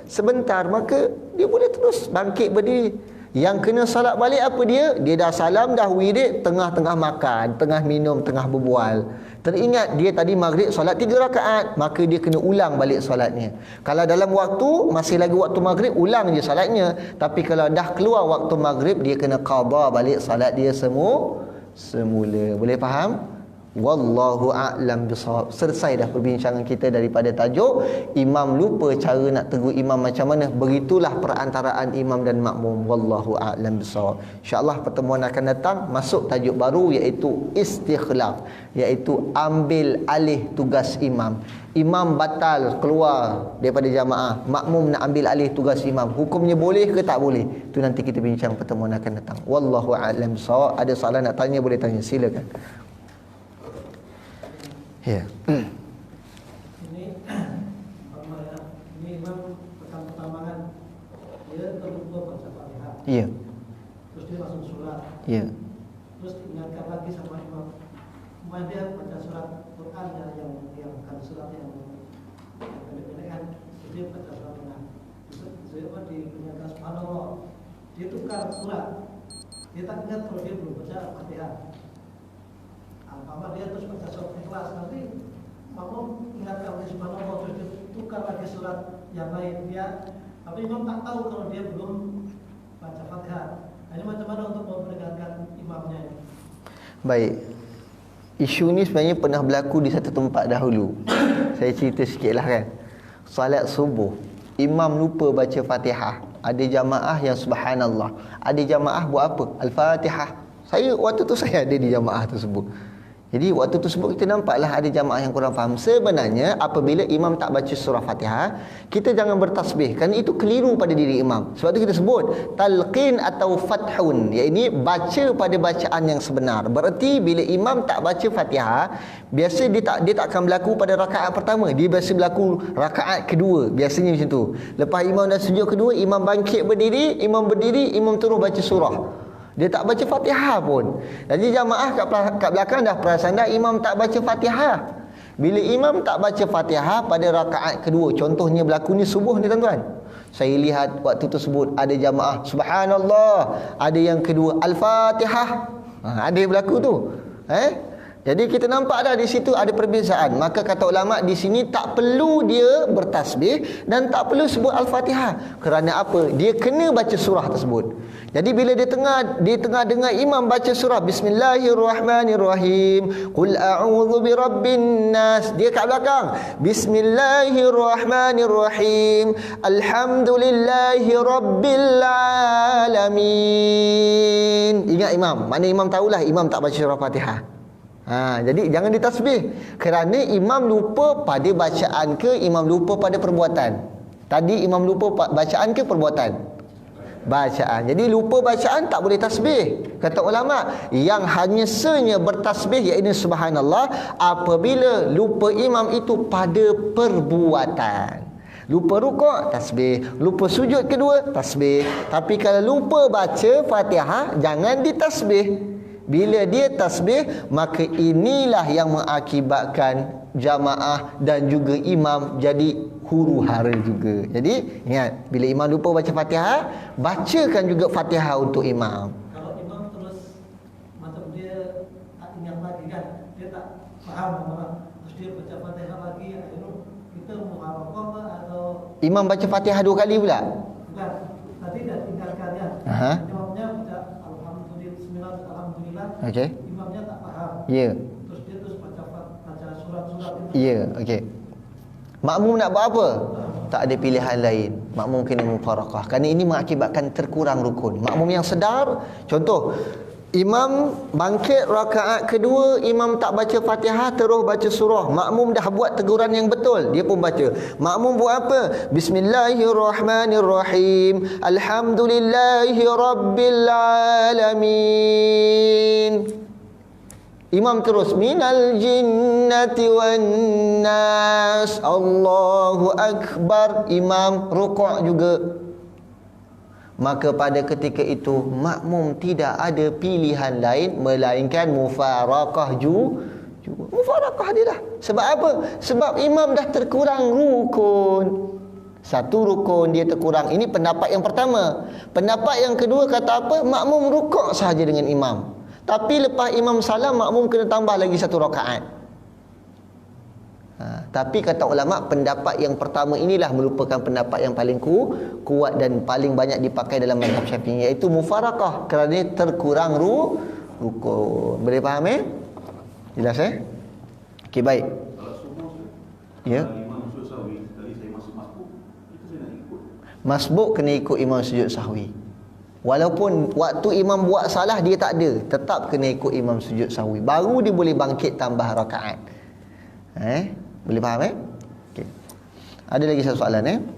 sebentar, maka dia boleh terus bangkit berdiri. Yang kena solat balik apa dia? Dia dah salam, dah wirid, tengah-tengah makan, tengah minum, tengah berbual. Teringat dia tadi maghrib solat 3 rakaat, maka dia kena ulang balik solatnya. Kalau dalam waktu, masih lagi waktu maghrib, ulang je solatnya. Tapi kalau dah keluar waktu maghrib, dia kena qada balik solat dia semula. Boleh faham? Wallahu a'lam bisawab. Selesai dah perbincangan kita daripada tajuk imam lupa cara nak tegur imam macam mana. Begitulah perantaraan imam dan makmum. Wallahu a'lam bisawab. InsyaAllah pertemuan akan datang masuk tajuk baru iaitu istikhlaf, iaitu ambil alih tugas imam. Imam batal keluar daripada jamaah, makmum nak ambil alih tugas imam. Hukumnya boleh ke tak boleh? Itu nanti kita bincang pertemuan akan datang. Wallahu a'lam bisawab. Ada soalan nak tanya boleh tanya, silakan. Ya. Ini imam pertama kan dia terlupa baca Fatihah. Ya. Terus dia langsung surat. Ya. Terus diingatkan lagi sama imam. Kemudian dia baca surat Quran yang kan surat yang pendek-pendek kan. Terus dia baca surat tengah. Terus dia diingatkan subhanallah. Dia tukar surat. Dia tak ingat kalau dia belum baca Fatihah. Apa dia terus baca surat Ikhlas, nanti makmum ingatkan oleh subhanallah, terus dia tukar lagi surat yang lain dia, tapi imam tak tahu kalau dia belum baca Fatihah. Ini macam mana untuk memperingatkan imamnya ini? Baik. Isu ni sebenarnya pernah berlaku di satu tempat dahulu. Saya cerita sikitlah kan. Salat subuh, imam lupa baca Fatihah. Ada jamaah yang subhanallah. Ada jamaah buat apa? Al-Fatihah. Waktu tu saya ada di jamaah tersebut. Jadi waktu tersebut kita nampaklah ada jamaah yang kurang faham. Sebenarnya apabila imam tak baca surah Fatihah, kita jangan bertasbih, kerana itu keliru pada diri imam. Sebab tu kita sebut talqin atau fathun, iaitu baca pada bacaan yang sebenar. Berarti bila imam tak baca Fatihah, biasa dia tak akan berlaku pada rakaat pertama, dia biasa berlaku rakaat kedua. Biasanya macam tu. Lepas imam dah sujud kedua, imam bangkit berdiri, imam terus baca surah. Dia tak baca Fatihah pun. Jadi jamaah kat belakang dah perasan dah imam tak baca Fatihah. Bila imam tak baca Fatihah pada rakaat kedua, contohnya berlaku ni subuh ni tuan-tuan. Saya lihat waktu tersebut ada jamaah subhanallah, ada yang kedua Al-Fatihah. Ada yang berlaku tu. Jadi kita nampak dah di situ ada perbezaan. Maka kata ulama di sini tak perlu dia bertasbih dan tak perlu sebut Al-Fatihah. Kerana apa? Dia kena baca surah tersebut. Jadi bila dia tengah dengar imam baca surah Bismillahirrahmanirrahim, Qul a'udzu birabbin nas, dia kat belakang Bismillahirrahmanirrahim, Alhamdulillahi rabbil alamin. Ingat imam. Mana imam tahulah imam tak baca surah Fatihah. Jadi jangan ditasbih, kerana imam lupa pada bacaan ke imam lupa pada perbuatan. Tadi imam lupa bacaan ke perbuatan? bacaan. Jadi lupa bacaan tak boleh tasbih. Kata ulama, yang hanya senya bertasbih iaitu subhanallah apabila lupa imam itu pada perbuatan. Lupa rukuk, tasbih. Lupa sujud kedua, tasbih. Tapi kalau lupa baca Fatihah, jangan ditasbih. Bila dia tasbih, maka inilah yang mengakibatkan jamaah dan juga imam jadi huru-hara juga. Jadi ingat, bila imam lupa baca Fatihah, bacakan juga Fatihah untuk imam. Kalau imam terus macam dia tak ingat lagi kan, dia tak faham apa, terus dia baca Fatihah lagi, akhirnya kita muharafah atau Imam baca Fatihah 2 kali pula? bukan, tadi dah tinggalkannya. Aha. Imamnya baca Alhamdulillah, Alhamdulillah. Okey. Imamnya tak faham. Ya. Terus dia terus baca surat-surat itu. Ya, okey. Makmum nak buat apa? Tak ada pilihan lain. Makmum kena mufaraqah. Kerana ini mengakibatkan terkurang rukun. Makmum yang sedar, contoh, imam bangkit rakaat kedua, imam tak baca Fatihah, terus baca surah. Makmum dah buat teguran yang betul, dia pun baca. Makmum buat apa? Bismillahirrahmanirrahim. Alhamdulillahi rabbil alamin. Imam terus minal jinnati wan nas. Allahu akbar. Imam rukuk juga. Maka pada ketika itu makmum tidak ada pilihan lain melainkan mufaraqah juga. Mufaraqah dia dah. Sebab apa? Sebab imam dah terkurang rukun. Satu rukun dia terkurang. Ini pendapat yang pertama. Pendapat yang kedua kata apa? Makmum rukuk sahaja dengan imam. Tapi lepas imam salam, makmum kena tambah lagi 1 rakaat. Tapi kata ulama, pendapat yang pertama inilah merupakan pendapat yang paling kuat dan paling banyak dipakai dalam mazhab Syafi'i, iaitu mufaraqah, kerana terkurang rukun. Boleh faham Jelas Okey, baik. Kalau semua Ya. imam sujud sahwi, tadi saya masuk masbuk, itu saya nak ikut. Masbuk kena ikut imam sujud sahwi. Walaupun waktu imam buat salah dia tak ada, tetap kena ikut imam sujud sahwi. Baru dia boleh bangkit tambah rakaat. Boleh faham Okey. Ada lagi satu soalan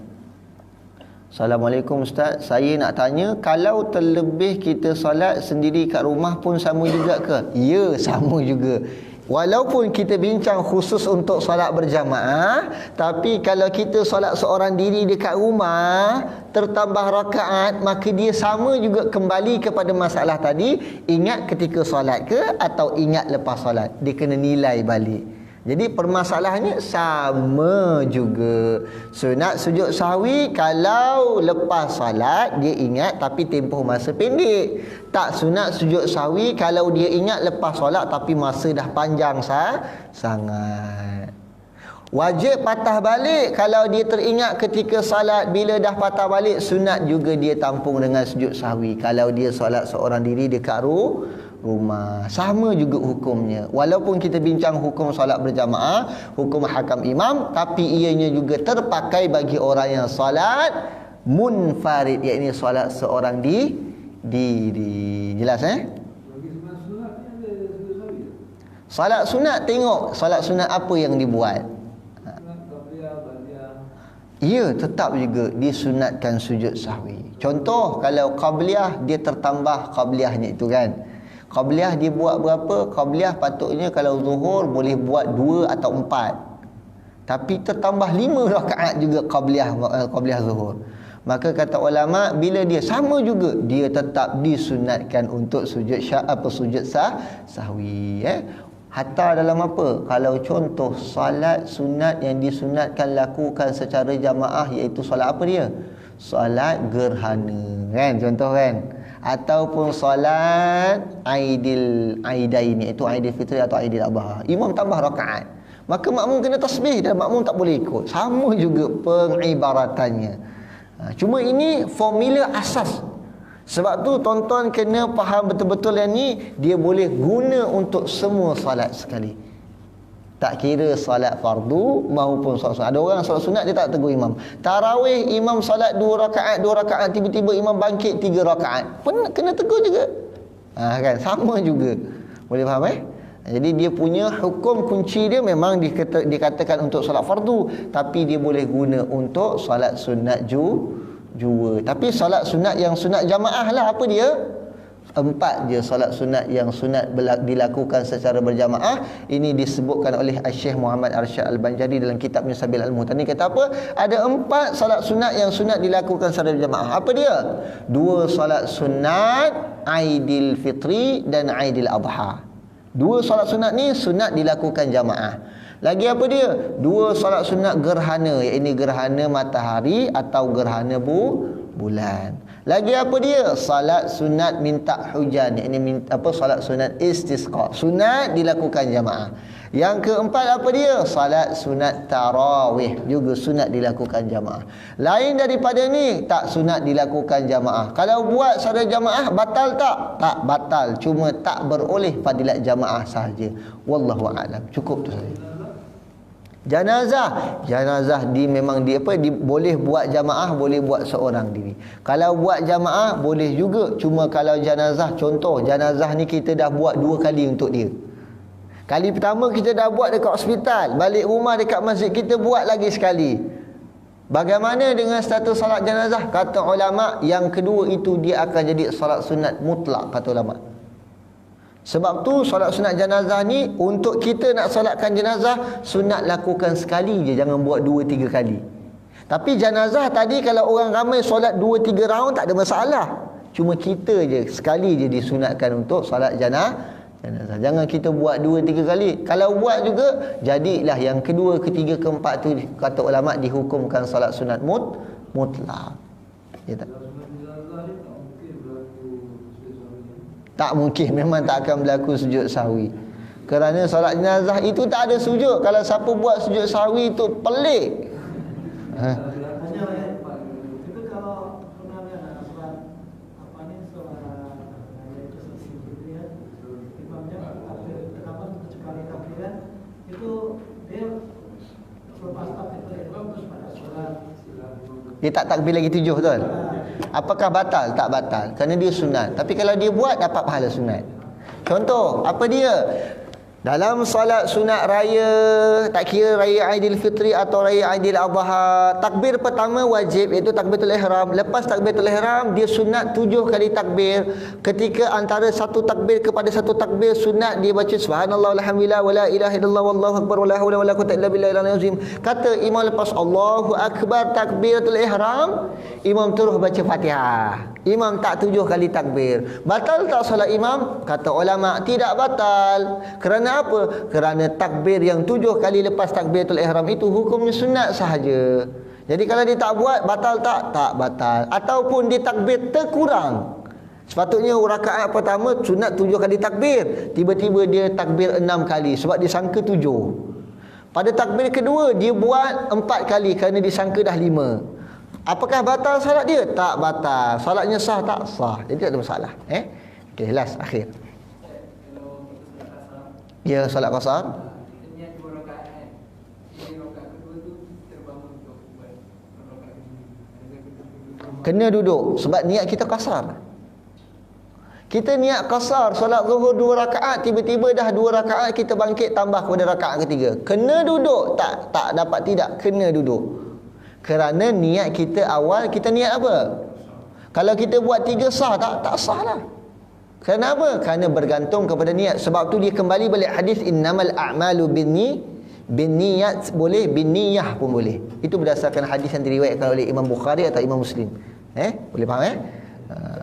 Assalamualaikum Ustaz, saya nak tanya, kalau terlebih kita solat sendiri kat rumah pun sama juga ke? Ya, sama juga. Walaupun kita bincang khusus untuk solat berjamaah, tapi kalau kita solat seorang diri dekat rumah, tertambah rakaat, maka dia sama juga kembali kepada masalah tadi. Ingat ketika solat ke atau ingat lepas solat? Dia kena nilai balik. Jadi permasalahannya sama juga. Sunat sujud sahwi kalau lepas solat dia ingat tapi tempoh masa pendek. Tak sunat sujud sahwi kalau dia ingat lepas solat tapi masa dah panjang sangat. Wajib patah balik kalau dia teringat ketika solat. Bila dah patah balik, sunat juga dia tampung dengan sujud sahwi kalau dia solat seorang diri dekat rumah. Sama juga hukumnya. Walaupun kita bincang hukum solat berjamaah, hukum hakam imam, tapi ianya juga terpakai bagi orang yang solat munfarid, iaitu solat seorang diri. Jelas Solat sunat, tengok solat sunat apa yang dibuat. Ya, tetap juga disunatkan sujud sahwi. Contoh, kalau qabliyah, dia tertambah qabliyahnya itu kan. Qabliyah dia buat berapa? Qabliyah patutnya kalau zuhur boleh buat 2 atau 4. Tapi tertambah 5 rakaat juga qabliyah zuhur. Maka kata ulama, bila dia sama juga, dia tetap disunatkan untuk sujud sahwi. Hatta dalam apa? Kalau contoh salat sunat yang disunatkan lakukan secara jamaah, iaitu solat apa dia? Solat gerhana kan, contoh kan. Ataupun solat Aidain, iaitu Aidil Fitri atau Aidil Adha. Imam tambah rakaat, maka makmum kena tasbih dan makmum tak boleh ikut. Sama juga pengibaratannya. Cuma ini formula asas. Sebab tu tuan-tuan kena faham betul-betul yang ni, dia boleh guna untuk semua solat sekali. Tak kira solat fardu maupun solat sunat. Ada orang solat sunat dia tak tegur imam. Tarawih imam solat 2 rakaat, tiba-tiba imam bangkit 3 rakaat. Kena tegur juga. Kan sama juga. Boleh faham Jadi dia punya hukum kunci dia memang dikatakan untuk solat fardu, tapi dia boleh guna untuk solat sunat jua. Tapi solat sunat yang sunat jamaah lah, apa dia? 4 je solat sunat yang sunat dilakukan secara berjamaah. Ini disebutkan oleh Syekh Muhammad Arsyad Al-Banjari dalam kitabnya Sabil Al-Muhtani. Kata apa? Ada 4 solat sunat yang sunat dilakukan secara berjamaah. Apa dia? 2 solat sunat Aidil Fitri dan Aidil Adha. 2 solat sunat ni sunat dilakukan jamaah. Lagi apa dia? 2 solat sunat gerhana, iaitu gerhana matahari atau gerhana bulan. Lagi apa dia? Salat sunat minta hujan, iaitu salat sunat istisqa, sunat dilakukan jamaah. Yang keempat apa dia? Salat sunat tarawih, juga sunat dilakukan jamaah. Lain daripada ni tak sunat dilakukan jamaah. Kalau buat secara jamaah batal tak? Tak batal, cuma tak beroleh fadilat jamaah sahaja. Wallahu a'lam. Cukup tu saja. Janazah memang boleh buat jamaah, boleh buat seorang diri. Kalau buat jamaah boleh juga, cuma kalau janazah, contoh janazah ni kita dah buat 2 kali untuk dia. Kali pertama kita dah buat dekat hospital, balik rumah dekat masjid kita buat lagi sekali. Bagaimana dengan status salat janazah? Kata ulama, yang kedua itu dia akan jadi salat sunat mutlak, kata ulama. Sebab tu solat sunat jenazah ni, untuk kita nak solatkan jenazah, sunat lakukan sekali je, jangan buat 2-3 kali. Tapi jenazah tadi kalau orang ramai solat 2-3 round tak ada masalah. Cuma kita je sekali je disunatkan untuk solat jenazah. Jangan kita buat 2-3 kali. Kalau buat juga, jadilah yang kedua, ketiga, keempat tu kata ulama dihukumkan solat sunat mutlak. Ya tak? Tak mungkin, memang tak akan berlaku sujud sahwi. Kerana solat jenazah itu tak ada sujud. Kalau siapa buat sujud sahwi itu pelik. Itu kalau pernah lihat solat imamnya sekali takbiran itu dia lepas takbir terus pada solat. Dia tak takbir lagi 7, betul? Apakah batal? Tak batal, kerana dia sunat. Tapi kalau dia buat, dapat pahala sunat. Contoh, apa dia? Dalam solat sunat raya, tak kira raya Aidil Fitri atau raya Aidil Adha, takbir pertama wajib, iaitu takbiratul ihram. Lepas takbiratul ihram, dia sunat 7 kali takbir. Ketika antara satu takbir kepada satu takbir, sunat dia baca subhanallah walhamdulillah wala ilaha illallah wallahu akbar wala haula wala quwwata illa billahil aliyyil azim. Kata imam lepas Allahu akbar takbiratul ihram, imam terus baca Fatihah. Imam tak 7 kali takbir. Batal tak solat imam? Kata ulama, tidak batal. Kerana apa? Kerana takbir yang 7 kali lepas takbiratul ihram itu hukumnya sunat sahaja. Jadi kalau dia tak buat, batal tak? Tak batal. Ataupun dia takbir terkurang. Sepatutnya rakaat pertama sunat 7 kali takbir, tiba-tiba dia takbir 6 kali sebab dia sangka 7. Pada takbir kedua dia buat 4 kali kerana disangka dah 5. Apakah batal salat dia? Tak batal. Salatnya sah tak? Sah. Jadi tak ada masalah. Okey, last akhir. Ya, salat qasar. Kena duduk sebab niat kita qasar. Kita niat qasar solat zuhur 2 rakaat, tiba-tiba dah 2 rakaat kita bangkit tambah kepada rakaat ketiga. Kena duduk? Tak dapat tidak, kena duduk. Kerana niat kita awal, kita niat apa? Kalau kita buat 3 sah tak? Tak sah lah. Kenapa? Kerana bergantung kepada niat. Sebab tu dia kembali balik hadis innamal a'malu binniyat, boleh, binniyah pun boleh. Itu berdasarkan hadis yang diriwayatkan oleh Imam Bukhari atau Imam Muslim. Boleh faham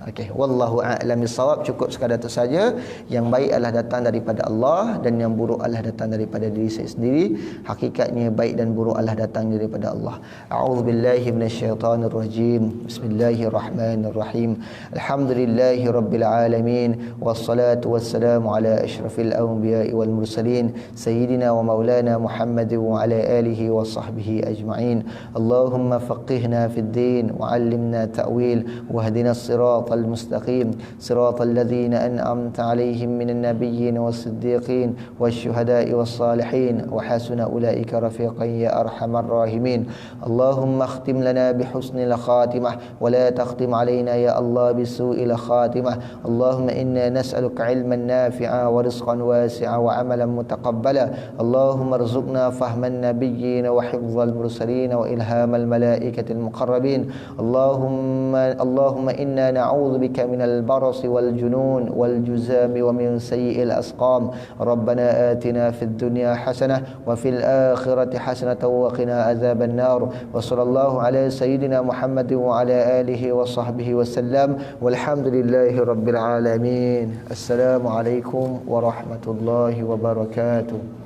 Okey, wallahu a'lam bissawab. Cukup sekadar itu saja. Yang baik adalah datang daripada Allah dan yang buruk adalah datang daripada diri saya sendiri. Hakikatnya baik dan buruk adalah datang daripada Allah. A'udzubillahi minasyaitonirrajim. Bismillahirrahmanirrahim. Alhamdulillahi rabbil alamin, wassalatu wassalamu ala asyrafil anbiya'i wal mursalin sayyidina wa maulana Muhammadin wa ala alihi wa sahbihi ajma'in. Allahumma faqihna fid din wa 'allimna ta'wil wahdina الصراط المستقيم صراط الذين أنعمت عليهم من النبيين والصديقين والشهداء والصالحين وحسن أولئك رفيقا يا أرحم الراحمين اللهم اختم لنا بحسن الخاتمة ولا تختم علينا يا الله بسوء الخاتمة اللهم إنا نسألك علما نافعا ورزقا واسعا وعملا متقبلا اللهم ارزقنا فهم النبيين وحفظ المرسلين وإلهام الملائكة المقربين اللهم إنا نعوذ بك من البرص والجنون والجزام ومن سيء الأسقام ربنا آتنا في الدنيا حسنة وفي الآخرة حسنة وقنا عذاب النار وصلى الله على سيدنا محمد وعلى آله وصحبه وسلم والحمد لله رب العالمين السلام عليكم ورحمة الله وبركاته